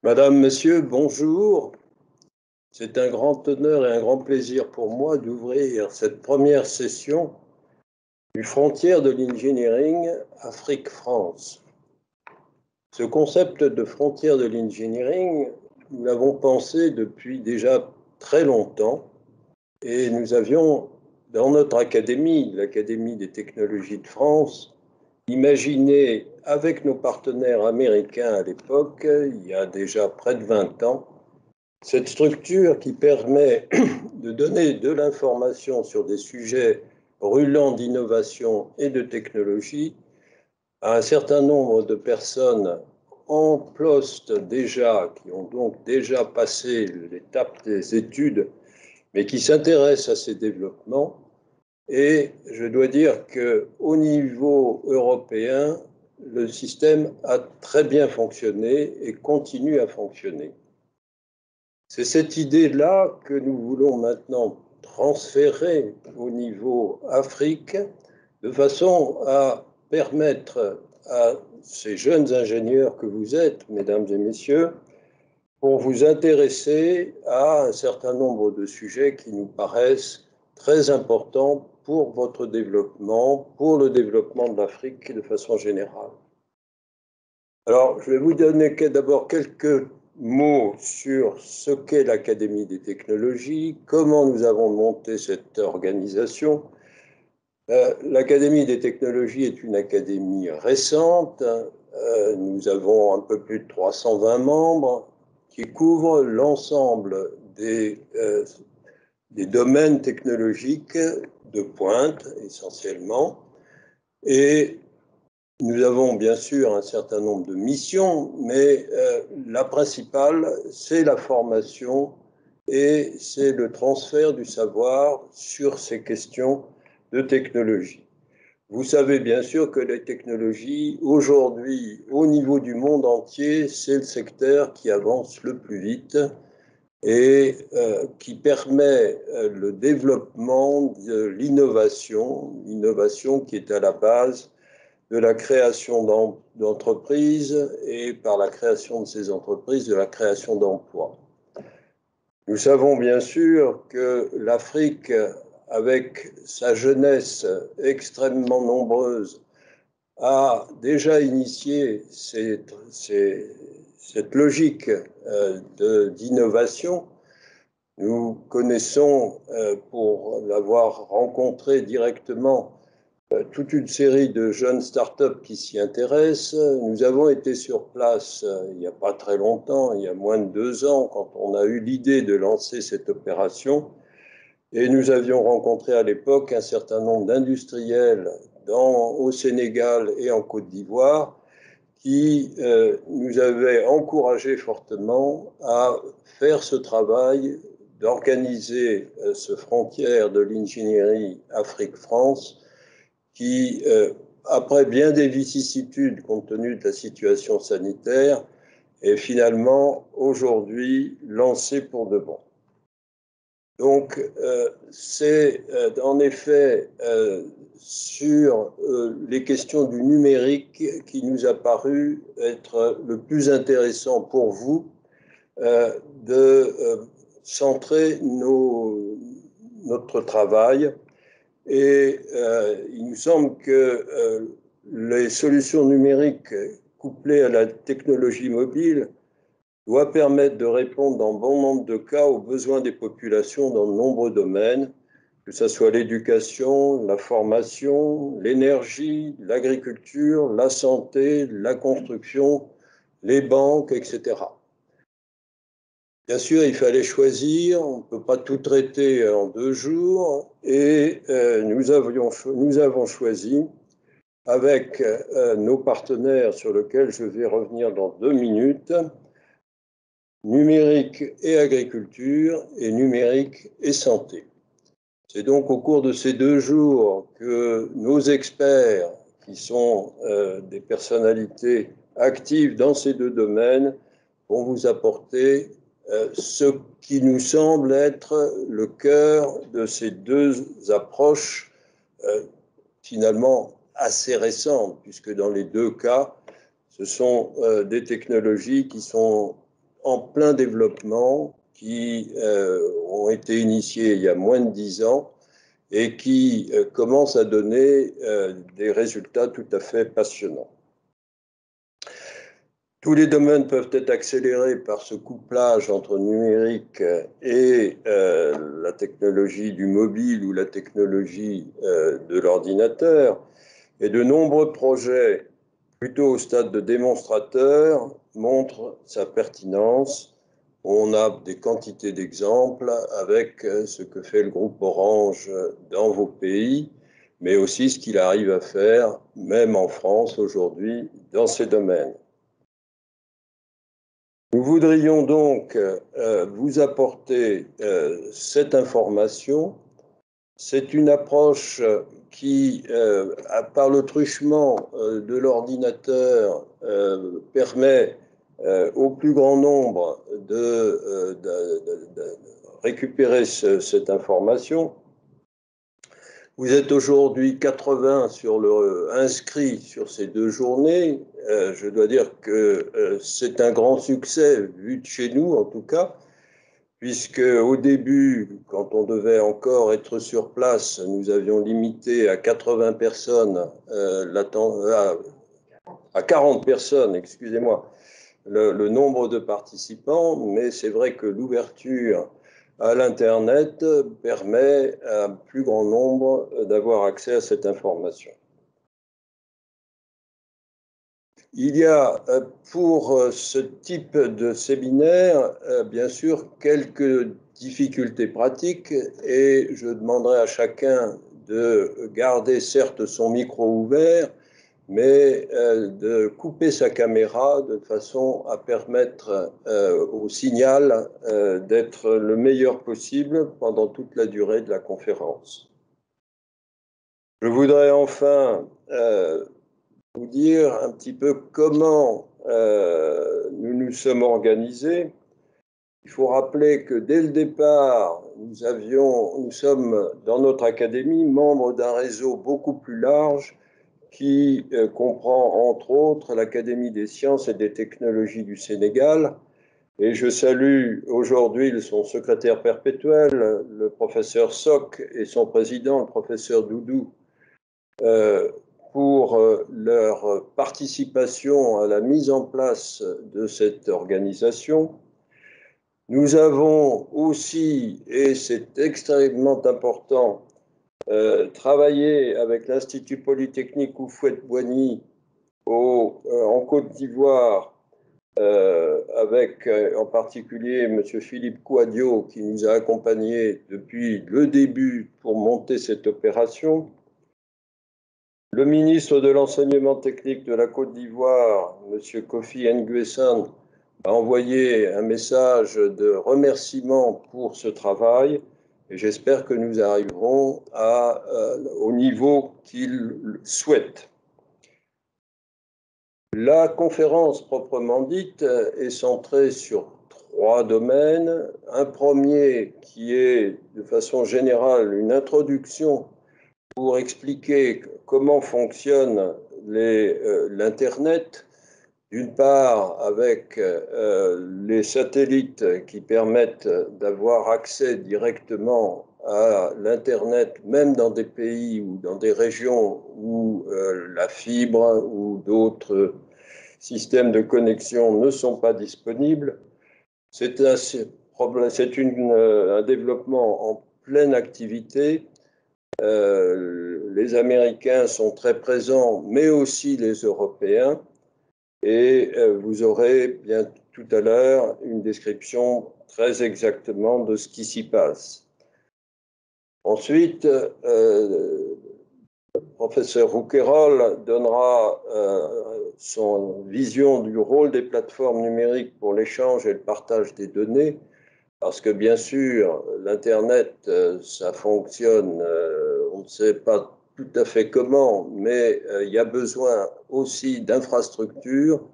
Madame, Monsieur, bonjour. C'est un grand honneur et un grand plaisir pour moi d'ouvrir cette première session du Frontières de l'Engineering Afrique-France. Ce concept de frontières de l'engineering, nous l'avons pensé depuis déjà très longtemps et nous avions, dans notre académie, l'Académie des technologies de France, imaginé avec nos partenaires américains à l'époque, il y a déjà près de 20 ans, cette structure qui permet de donner de l'information sur des sujets brûlants d'innovation et de technologie à un certain nombre de personnes en poste déjà, qui ont donc déjà passé l'étape des études, mais qui s'intéressent à ces développements. Et je dois dire qu'au niveau européen, le système a très bien fonctionné et continue à fonctionner. C'est cette idée-là que nous voulons maintenant transférer au niveau Afrique de façon à permettre à ces jeunes ingénieurs que vous êtes, mesdames et messieurs, pour vous intéresser à un certain nombre de sujets qui nous paraissent très importants pour votre développement, pour le développement de l'Afrique de façon générale. Alors, je vais vous donner d'abord quelques mots sur ce qu'est l'Académie des technologies, comment nous avons monté cette organisation. L'Académie des technologies est une académie récente. Nous avons un peu plus de 320 membres qui couvrent l'ensemble des domaines technologiques de pointe essentiellement. Et nous avons bien sûr un certain nombre de missions, mais la principale, c'est la formation et c'est le transfert du savoir sur ces questions de technologie. Vous savez bien sûr que les technologies, aujourd'hui, au niveau du monde entier, c'est le secteur qui avance le plus vite et qui permet le développement de l'innovation qui est à la base de la création d'entreprises et par la création de ces entreprises, de la création d'emplois. Nous savons bien sûr que l'Afrique, avec sa jeunesse extrêmement nombreuse, a déjà initié cette logique d'innovation. Nous connaissons, pour l'avoir rencontré directement, toute une série de jeunes startups qui s'y intéressent. Nous avons été sur place il n'y a pas très longtemps, il y a moins de 2 ans, quand on a eu l'idée de lancer cette opération. Et nous avions rencontré à l'époque un certain nombre d'industriels au Sénégal et en Côte d'Ivoire qui nous avaient encouragé fortement à faire ce travail, d'organiser ce frontière de l'ingénierie Afrique-France qui, après bien des vicissitudes compte tenu de la situation sanitaire, est finalement aujourd'hui lancé pour de bon. Donc, c'est en effet sur les questions du numérique qui nous a paru être le plus intéressant pour vous de centrer notre travail. Et il nous semble que les solutions numériques couplées à la technologie mobile doivent permettre de répondre dans bon nombre de cas aux besoins des populations dans de nombreux domaines, que ce soit l'éducation, la formation, l'énergie, l'agriculture, la santé, la construction, les banques, etc. Bien sûr, il fallait choisir, on ne peut pas tout traiter en 2 jours, et nous avons choisi, avec nos partenaires sur lesquels je vais revenir dans 2 minutes, numérique et agriculture et numérique et santé. C'est donc au cours de ces 2 jours que nos experts, qui sont des personnalités actives dans ces 2 domaines, vont vous apporter ce qui nous semble être le cœur de ces 2 approches finalement assez récentes, puisque dans les 2 cas, ce sont des technologies qui sont en plein développement qui ont été initiés il y a moins de 10 ans et qui commencent à donner des résultats tout à fait passionnants. Tous les domaines peuvent être accélérés par ce couplage entre numérique et la technologie du mobile ou la technologie de l'ordinateur. Et de nombreux projets, plutôt au stade de démonstrateur, montrent sa pertinence. On a des quantités d'exemples avec ce que fait le groupe Orange dans vos pays, mais aussi ce qu'il arrive à faire, même en France aujourd'hui, dans ces domaines. Nous voudrions donc vous apporter cette information. C'est une approche qui, par le truchement de l'ordinateur, permet au plus grand nombre de récupérer cette information. Vous êtes aujourd'hui 80 inscrits sur ces 2 journées. Je dois dire que c'est un grand succès, vu de chez nous en tout cas, puisque au début, quand on devait encore être sur place, nous avions limité à 80 personnes, à 40 personnes, excusez-moi, le nombre de participants, mais c'est vrai que l'ouverture à l'Internet permet à un plus grand nombre d'avoir accès à cette information. Il y a pour ce type de séminaire, bien sûr, quelques difficultés pratiques et je demanderai à chacun de garder certes son micro ouvert, mais de couper sa caméra de façon à permettre au signal d'être le meilleur possible pendant toute la durée de la conférence. Je voudrais enfin vous dire un petit peu comment nous nous sommes organisés. Il faut rappeler que dès le départ, nous sommes dans notre académie membres d'un réseau beaucoup plus large qui comprend entre autres l'Académie des sciences et des technologies du Sénégal. Et je salue aujourd'hui son secrétaire perpétuel, le professeur Sock, et son président, le professeur Doudou, pour leur participation à la mise en place de cette organisation. Nous avons aussi, et c'est extrêmement important, travaillé avec l'Institut Polytechnique Houphouët-Boigny en Côte d'Ivoire, avec en particulier M. Philippe Kouadio, qui nous a accompagnés depuis le début pour monter cette opération. Le ministre de l'Enseignement technique de la Côte d'Ivoire, M. Kofi Nguessan, a envoyé un message de remerciement pour ce travail et j'espère que nous arriverons au niveau qu'il souhaite. La conférence proprement dite est centrée sur 3 domaines. Un premier qui est de façon générale une introduction pour expliquer comment fonctionne l'Internet, d'une part avec les satellites qui permettent d'avoir accès directement à l'Internet, même dans des pays ou dans des régions où la fibre ou d'autres systèmes de connexion ne sont pas disponibles. C'est un développement en pleine activité. Les Américains sont très présents, mais aussi les Européens. Et vous aurez bien tout à l'heure une description très exactement de ce qui s'y passe. Ensuite, le professeur Rouquayrol donnera son vision du rôle des plateformes numériques pour l'échange et le partage des données, parce que bien sûr, l'Internet, ça fonctionne, on ne sait pas tout à fait comment, mais il y a besoin aussi d'infrastructures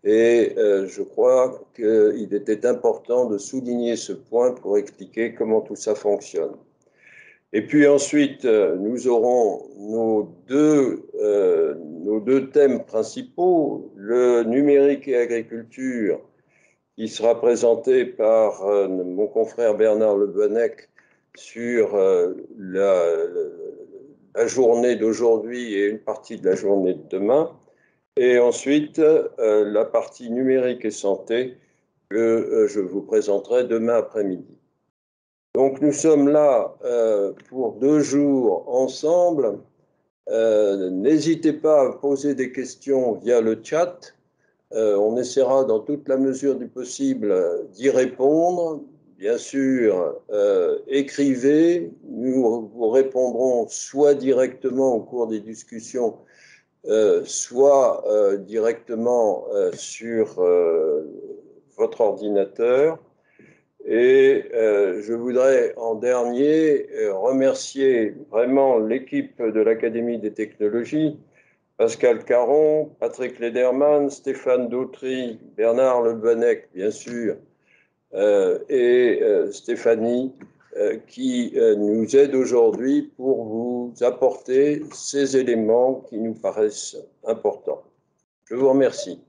et je crois qu'il était important de souligner ce point pour expliquer comment tout ça fonctionne. Et puis ensuite, nous aurons nos deux thèmes principaux, le numérique et agriculture, qui sera présenté par mon confrère Bernard Le Bonnec sur la journée d'aujourd'hui et une partie de la journée de demain. Et ensuite, la partie numérique et santé que je vous présenterai demain après-midi. Donc nous sommes là pour 2 jours ensemble. N'hésitez pas à poser des questions via le chat. On essaiera dans toute la mesure du possible d'y répondre. Bien sûr, écrivez, nous vous répondrons soit directement au cours des discussions, soit directement sur votre ordinateur. Et je voudrais en dernier remercier vraiment l'équipe de l'Académie des technologies, Pascal Caron, Patrick Lederman, Stéphane Dautry, Bernard Le Bonnec, bien sûr, et Stéphanie, qui nous aident aujourd'hui pour vous apporter ces éléments qui nous paraissent importants. Je vous remercie.